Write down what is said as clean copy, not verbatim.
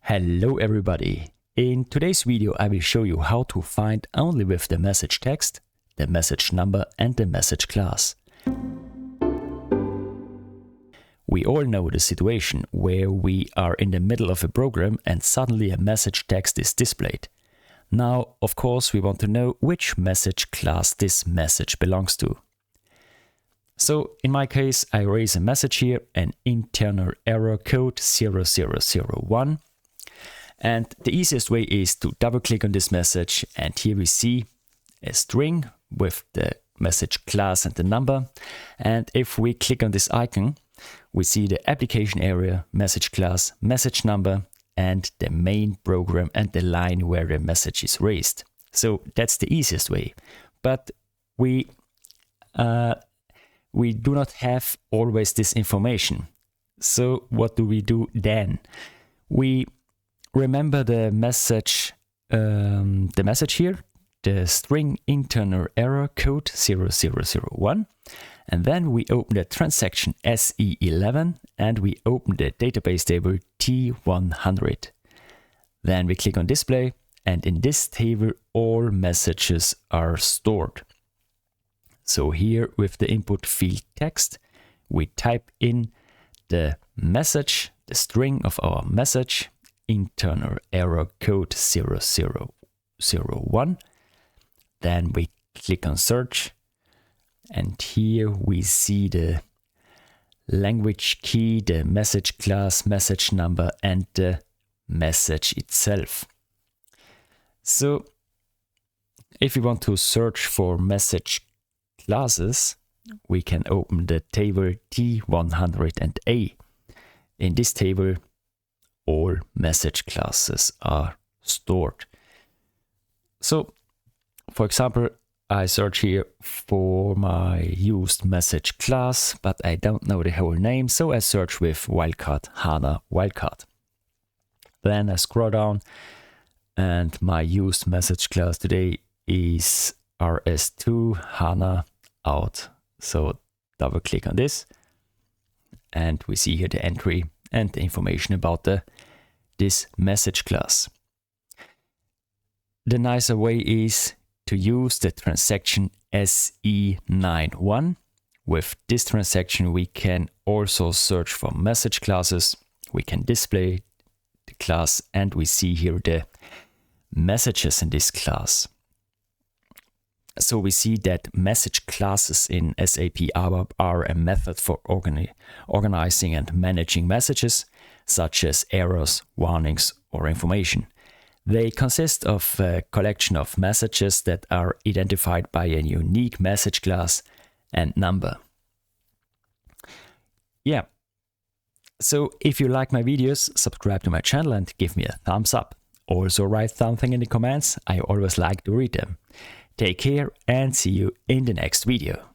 Hello everybody! In today's video I will show you how to find only with the message text, the message number and the message class. We all know the situation where we are in the middle of a program and suddenly a message text is displayed. Now, of course, we want to know which message class this message belongs to. So, in my case, I raise a message here, an internal error code 0001. And the easiest way is to double click on this message, and here we see a string with the message class and the number. And if we click on this icon, we see the application area, message class, message number, and the main program and the line where the message is raised. So that's the easiest way. But we do not have always this information. So what do we do then? We remember the message here, the string internal error code 0001, and then we open the transaction SE91 and we open the database table T100. Then we click on display, and in this table all messages are stored. So here with the input field text, we type in the message, the string of our message, internal error code 0001. Then we click on search, and here we see the language key, the message class, message number, and the message itself. So if we want to search for message classes, we can open the table T100A. In this table, all message classes are stored. So, for example, I search here for my used message class, but I don't know the whole name, so I search with wildcard HANA wildcard. Then I scroll down, and my used message class today is RS2 HANA out. So double click on this, and we see here the entry and the information about this message class. The nicer way is to use the transaction SE91. With this transaction we can also search for message classes. We can display the class, and we see here the messages in this class. So we see that message classes in SAP ABAP are a method for organizing and managing messages, such as errors, warnings, or information. They consist of a collection of messages that are identified by a unique message class and number. Yeah. So if you like my videos, subscribe to my channel and give me a thumbs up. Also write something in the comments. I always like to read them. Take care and see you in the next video.